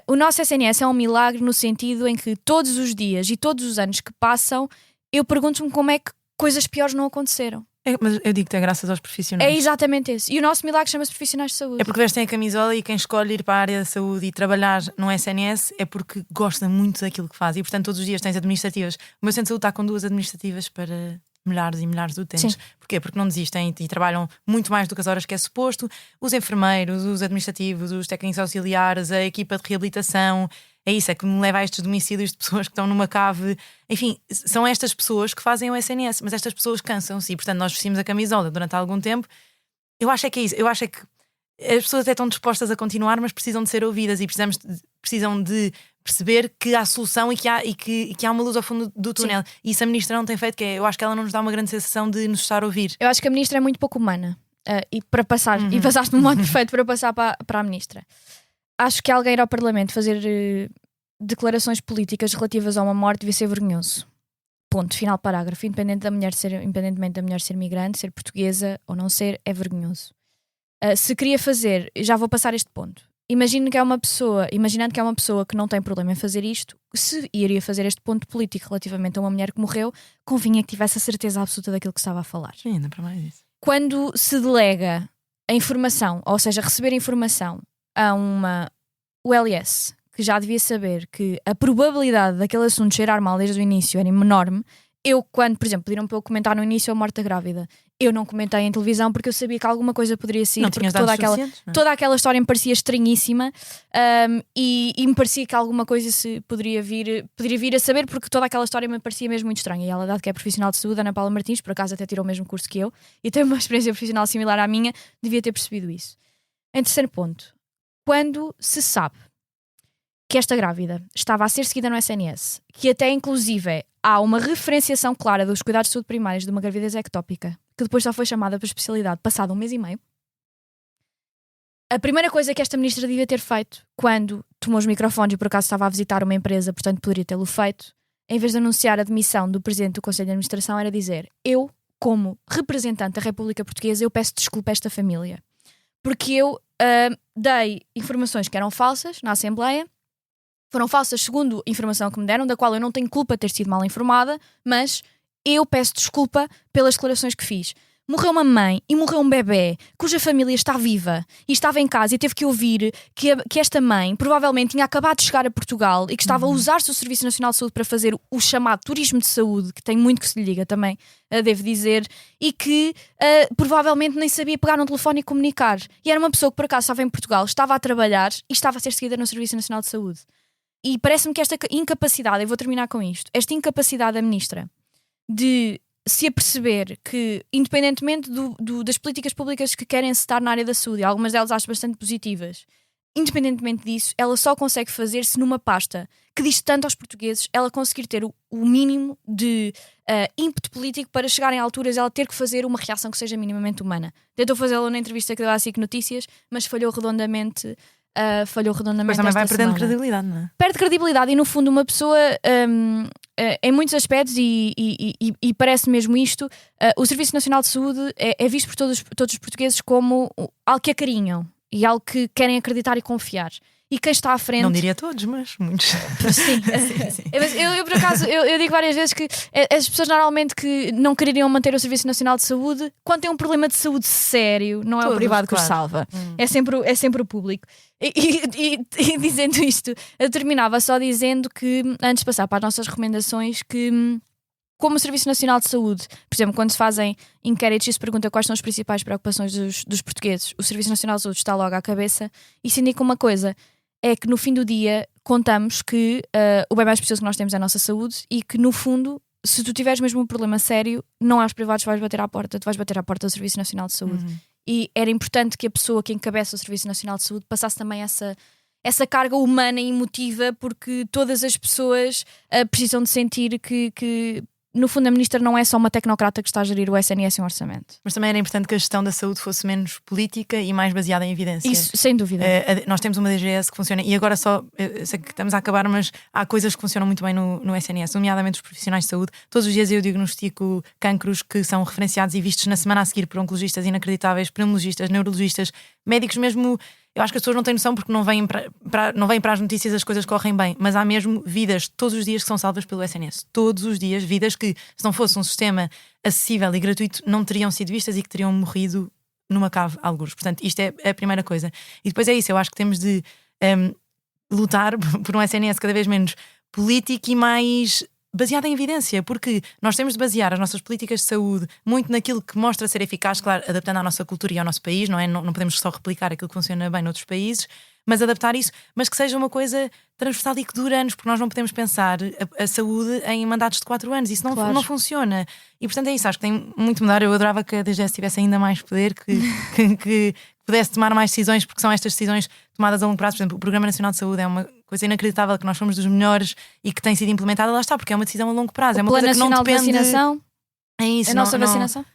o nosso SNS é um milagre no sentido em que todos os dias e todos os anos que passam eu pergunto-me como é que coisas piores não aconteceram. Mas eu digo que é graças aos profissionais. É exatamente esse. E o nosso milagre chama-se profissionais de saúde. É porque vestem a camisola e quem escolhe ir para a área da saúde e trabalhar no SNS é porque gosta muito daquilo que faz. E portanto todos os dias tens administrativas. O meu centro de saúde está com 2 administrativas para milhares e milhares de utentes. Sim. Porquê? Porque não desistem e trabalham muito mais do que as horas que é suposto. Os enfermeiros, os administrativos, os técnicos auxiliares, a equipa de reabilitação. É isso, é que me leva a estes domicílios de pessoas que estão numa cave. Enfim, são estas pessoas que fazem o SNS, mas estas pessoas cansam-se e, portanto, nós vestimos a camisola durante algum tempo. Eu acho é que é isso. Eu acho é que as pessoas até estão dispostas a continuar, mas precisam de ser ouvidas e precisam de perceber que há solução e que há uma luz ao fundo do túnel. Sim. E isso a ministra não tem feito, eu acho que ela não nos dá uma grande sensação de nos estar a ouvir. Eu acho que a ministra é muito pouco humana. E para passar, e passaste-me um modo perfeito para passar para a ministra. Acho que alguém ir ao Parlamento fazer declarações políticas relativas a uma morte devia ser vergonhoso. Ponto, final parágrafo. Independentemente da mulher ser migrante, ser portuguesa ou não ser, é vergonhoso. Se queria fazer, já vou passar este ponto. Imaginando que é uma pessoa que não tem problema em fazer isto, se iria fazer este ponto político relativamente a uma mulher que morreu, convinha que tivesse a certeza absoluta daquilo que estava a falar. Sim, ainda para mais isso. Quando se delega a informação, ou seja, receber informação a uma ULS, que já devia saber que a probabilidade daquele assunto cheirar mal desde o início era enorme. Quando, por exemplo, pediram para eu comentar no início a morte da grávida, eu não comentei em televisão porque eu sabia que alguma coisa poderia ser, porque toda aquela história me parecia estranhíssima, e me parecia que alguma coisa poderia vir a saber, porque toda aquela história me parecia mesmo muito estranha. E ela, dado que é profissional de saúde, Ana Paula Martins, por acaso até tirou o mesmo curso que eu e tem uma experiência profissional similar à minha, devia ter percebido isso. Em terceiro ponto, quando se sabe que esta grávida estava a ser seguida no SNS, que até inclusive há uma referenciação clara dos cuidados de saúde primários de uma gravidez ectópica, que depois só foi chamada para especialidade passado 1 mês e meio, a primeira coisa que esta ministra devia ter feito quando tomou os microfones e por acaso estava a visitar uma empresa, portanto poderia tê-lo feito, em vez de anunciar a demissão do presidente do Conselho de Administração, era dizer: eu, como representante da República Portuguesa, eu peço desculpa a esta família, porque eu dei informações que eram falsas na Assembleia. Foram falsas segundo a informação que me deram, da qual eu não tenho culpa de ter sido mal informada, mas eu peço desculpa pelas declarações que fiz. Morreu uma mãe e morreu um bebê cuja família está viva e estava em casa e teve que ouvir que esta mãe provavelmente tinha acabado de chegar a Portugal e que estava a usar-se do Serviço Nacional de Saúde para fazer o chamado turismo de saúde, que tem muito que se lhe liga também, devo dizer, e que provavelmente nem sabia pegar no telefone e comunicar. E era uma pessoa que por acaso estava em Portugal, estava a trabalhar e estava a ser seguida no Serviço Nacional de Saúde. E parece-me que esta incapacidade, eu vou terminar com isto, esta incapacidade da ministra de se aperceber que, independentemente das políticas públicas que querem estar na área da saúde, e algumas delas acho bastante positivas, independentemente disso, ela só consegue fazer-se numa pasta que diz tanto aos portugueses, ela conseguir ter o mínimo de ímpeto político para chegarem a alturas ela ter que fazer uma reação que seja minimamente humana. Tentou fazê-lo na entrevista que deu à SIC Notícias, mas falhou redondamente. Mas também vai perdendo semana. credibilidade, não é? Perde credibilidade e no fundo uma pessoa em muitos aspectos e parece mesmo isto, o Serviço Nacional de Saúde é visto por todos os portugueses como algo que acarinham e algo que querem acreditar e confiar. E quem está à frente... Não diria todos, mas muitos. Sim. Sim. Eu, por acaso, eu digo várias vezes que as pessoas normalmente que não quereriam manter o Serviço Nacional de Saúde, quando tem um problema de saúde sério, não é todos, o privado que os salva. É sempre o público. E dizendo isto, eu terminava só dizendo que, antes de passar para as nossas recomendações, que como o Serviço Nacional de Saúde, por exemplo, quando se fazem inquéritos e se pergunta quais são as principais preocupações dos portugueses, o Serviço Nacional de Saúde está logo à cabeça. Isso indica uma coisa, é que no fim do dia contamos que o bem mais precioso que nós temos é a nossa saúde e que no fundo, se tu tiveres mesmo um problema sério, não há os privados que vais bater à porta, tu vais bater à porta do Serviço Nacional de Saúde. E era importante que a pessoa que encabeça o Serviço Nacional de Saúde passasse também essa carga humana e emotiva, porque todas as pessoas precisam de sentir que no fundo a ministra não é só uma tecnocrata que está a gerir o SNS em um orçamento. Mas também era importante que a gestão da saúde fosse menos política e mais baseada em evidências. Isso, sem dúvida. Nós temos uma DGS que funciona, e agora eu sei que estamos a acabar, mas há coisas que funcionam muito bem no SNS, nomeadamente os profissionais de saúde. Todos os dias eu diagnostico cancros que são referenciados e vistos na semana a seguir por oncologistas inacreditáveis, pneumologistas, neurologistas, médicos mesmo. eu acho que as pessoas não têm noção porque não vêm para as notícias as coisas correm bem, mas há mesmo vidas todos os dias que são salvas pelo SNS. Todos os dias, vidas que, se não fosse um sistema acessível e gratuito, não teriam sido vistas e que teriam morrido numa cave, algures. Portanto, isto é a primeira coisa. E depois é isso, eu acho que temos de lutar por um SNS cada vez menos político e mais baseado em evidência, porque nós temos de basear as nossas políticas de saúde muito naquilo que mostra ser eficaz, claro, adaptando à nossa cultura e ao nosso país, não é? Não podemos só replicar aquilo que funciona bem noutros países, mas adaptar isso, mas que seja uma coisa transversal e que dure anos, porque nós não podemos pensar a saúde em mandatos de 4 anos, isso não funciona. E portanto é isso, acho que tem muito a mudar. Eu adorava que a DGS tivesse ainda mais poder, que pudesse tomar mais decisões, porque são estas decisões tomadas a longo prazo. Por exemplo, o Programa Nacional de Saúde é uma coisa inacreditável, que nós somos dos melhores e que tem sido implementada, lá está, porque é uma decisão a longo prazo. É uma coisa que não depende... de vacinação. É isso, a nossa vacinação?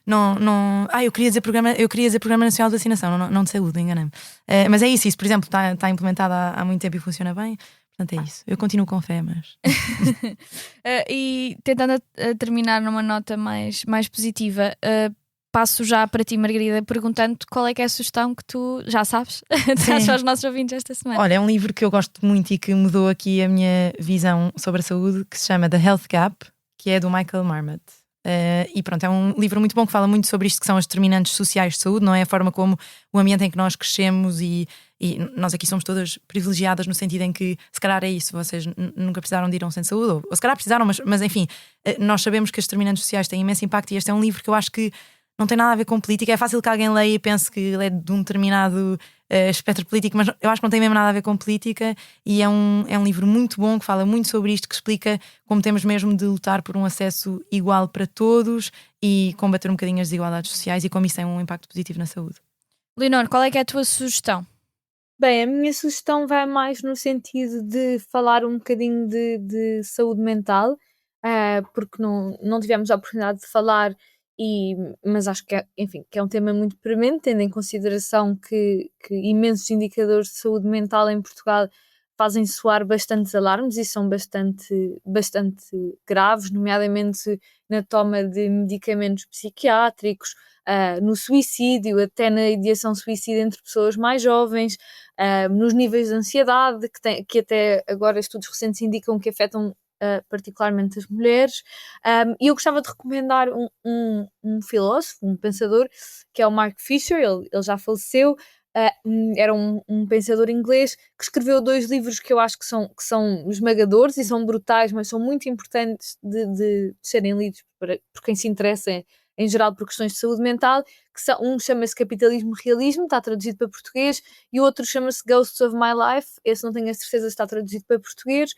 Eu queria dizer Programa Nacional de Vacinação, não de saúde, enganei-me. Mas é isso, por exemplo, está implementado há muito tempo e funciona bem. Portanto, é isso. Eu continuo com fé, mas. E tentando terminar numa nota mais positiva, passo já para ti, Margarida, perguntando qual é que é a sugestão que tu já sabes traz aos nossos ouvintes esta semana. Olha, é um livro que eu gosto muito e que mudou aqui a minha visão sobre a saúde, que se chama The Health Gap, que é do Michael Marmot. E pronto, é um livro muito bom que fala muito sobre isto que são os determinantes sociais de saúde, não é? A forma como o ambiente em que nós crescemos e nós aqui somos todas privilegiadas no sentido em que se calhar é isso, vocês nunca precisaram de ir a um centro de saúde, ou se calhar precisaram, mas enfim, nós sabemos que os determinantes sociais têm imenso impacto e este é um livro que eu acho que não tem nada a ver com política. É fácil que alguém leia e pense que ele é de um determinado espectro político, mas eu acho que não tem mesmo nada a ver com política e é um livro muito bom que fala muito sobre isto, que explica como temos mesmo de lutar por um acesso igual para todos e combater um bocadinho as desigualdades sociais e como isso tem um impacto positivo na saúde. Leonor, qual é que é a tua sugestão? Bem, a minha sugestão vai mais no sentido de falar um bocadinho de saúde mental, porque não tivemos a oportunidade de falar, mas acho que é um tema muito premente, tendo em consideração que imensos indicadores de saúde mental em Portugal fazem soar bastantes alarmes e são bastante graves, nomeadamente na toma de medicamentos psiquiátricos, no suicídio, até na ideação suicida entre pessoas mais jovens, nos níveis de ansiedade, que até agora estudos recentes indicam que afetam particularmente as mulheres. E eu gostava de recomendar um filósofo, um pensador, que é o Mark Fisher. Ele já faleceu. Era um pensador inglês que escreveu 2 livros que eu acho que são esmagadores e são brutais, mas são muito importantes de serem lidos por quem se interessa em geral por questões de saúde mental. Um chama-se Capitalismo Realismo, está traduzido para português, e o outro chama-se Ghosts of My Life. Esse não tenho a certeza se está traduzido para português.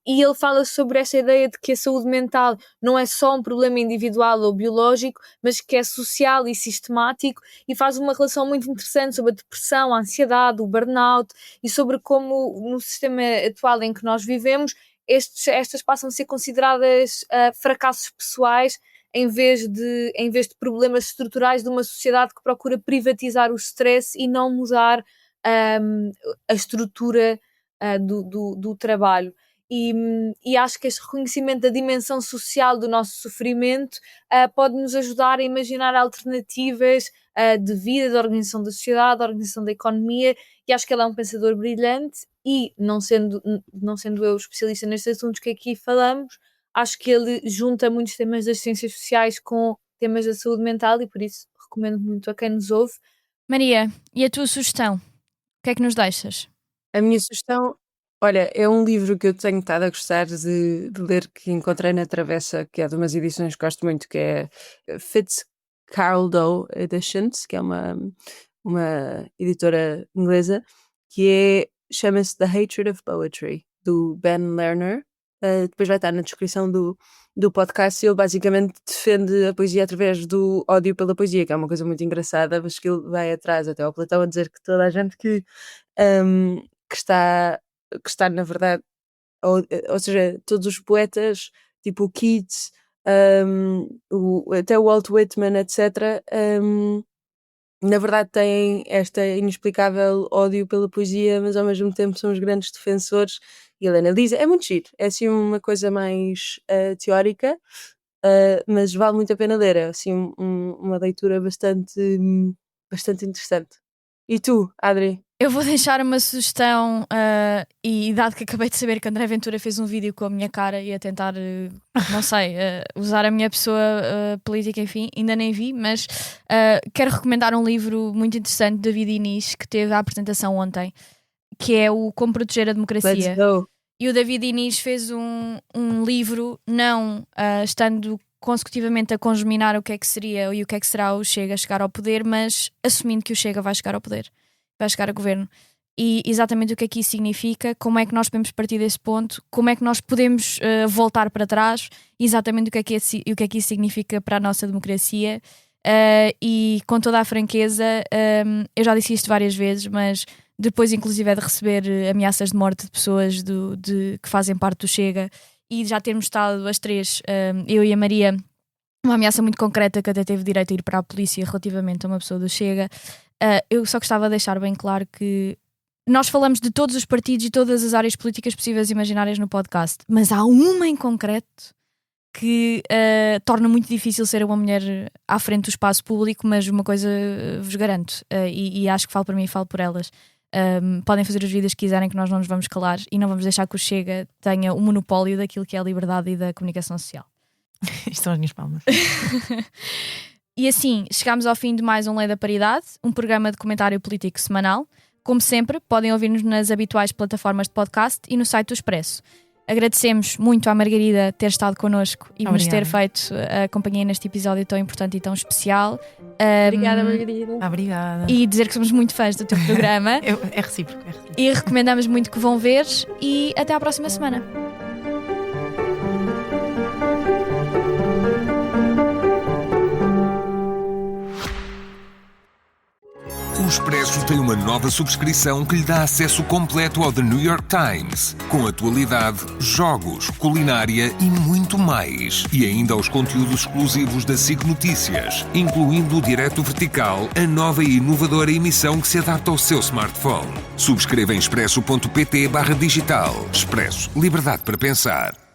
E ele fala sobre essa ideia de que a saúde mental não é só um problema individual ou biológico, mas que é social e sistemático, e faz uma relação muito interessante sobre a depressão, a ansiedade, o burnout, e sobre como no sistema atual em que nós vivemos estas passam a ser consideradas fracassos pessoais em vez de problemas estruturais de uma sociedade que procura privatizar o stress e não mudar a estrutura do trabalho. E acho que este reconhecimento da dimensão social do nosso sofrimento pode nos ajudar a imaginar alternativas de vida, de organização da sociedade, de organização da economia, e acho que ele é um pensador brilhante e, não sendo eu especialista nestes assuntos que aqui falamos, acho que ele junta muitos temas das ciências sociais com temas da saúde mental e por isso recomendo muito a quem nos ouve. Maria, e a tua sugestão? O que é que nos deixas? A minha sugestão, olha, é um livro que eu tenho estado a gostar de ler, que encontrei na Travessa, que é de umas edições que gosto muito, que é Fitzcarraldo Editions, que é uma editora inglesa, que chama-se The Hatred of Poetry, do Ben Lerner. Depois vai estar na descrição do podcast. Ele basicamente defende a poesia através do ódio pela poesia, que é uma coisa muito engraçada, mas que ele vai atrás até ao Platão a dizer que toda a gente que está na verdade, ou seja, todos os poetas, tipo o Keats, até o Walt Whitman, etc., na verdade têm esta inexplicável ódio pela poesia, mas ao mesmo tempo são os grandes defensores. E ele analisa, é muito giro, é assim uma coisa mais teórica, mas vale muito a pena ler, é assim uma leitura bastante interessante. E tu, Adri? Eu vou deixar uma sugestão, e dado que acabei de saber que André Ventura fez um vídeo com a minha cara e a tentar, não sei, usar a minha pessoa política, enfim, ainda nem vi, mas quero recomendar um livro muito interessante de David Inês, que teve a apresentação ontem, que é o Como Proteger a Democracia. Let's go! E o David Inês fez um livro, não estando consecutivamente a conjuminar o que é que seria e o que é que será o Chega a chegar ao poder, mas assumindo que o Chega vai chegar ao poder, vai chegar a governo. E exatamente o que é que isso significa, como é que nós podemos partir desse ponto, como é que nós podemos voltar para trás, exatamente o que é que isso significa para a nossa democracia. E com toda a franqueza, eu já disse isto várias vezes, mas depois inclusive é de receber ameaças de morte de pessoas que fazem parte do Chega, e já termos estado as três, eu e a Maria, uma ameaça muito concreta que até teve direito a ir para a polícia relativamente a uma pessoa do Chega. Eu só gostava de deixar bem claro que nós falamos de todos os partidos e todas as áreas políticas possíveis e imaginárias no podcast, mas há uma em concreto que torna muito difícil ser uma mulher à frente do espaço público, mas uma coisa vos garanto, e acho que falo para mim e falo por elas. Podem fazer os vídeos que quiserem, que nós não nos vamos calar e não vamos deixar que o Chega tenha o monopólio daquilo que é a liberdade e da comunicação social. Isto são as minhas palmas. E assim, chegámos ao fim de mais um Lei da Paridade, um programa de comentário político semanal. Como sempre, podem ouvir-nos nas habituais plataformas de podcast e no site do Expresso. Agradecemos muito à Margarida ter estado connosco e nos ter feito a companhia neste episódio tão importante e tão especial. Obrigada, Margarida. Obrigada. E dizer que somos muito fãs do teu programa. É recíproco. E recomendamos muito que vão ver, e até à próxima semana. O Expresso tem uma nova subscrição que lhe dá acesso completo ao The New York Times, com atualidade, jogos, culinária e muito mais. E ainda aos conteúdos exclusivos da SIC Notícias, incluindo o Direto Vertical, a nova e inovadora emissão que se adapta ao seu smartphone. Subscreva em expresso.pt/digital. Expresso. Liberdade para pensar.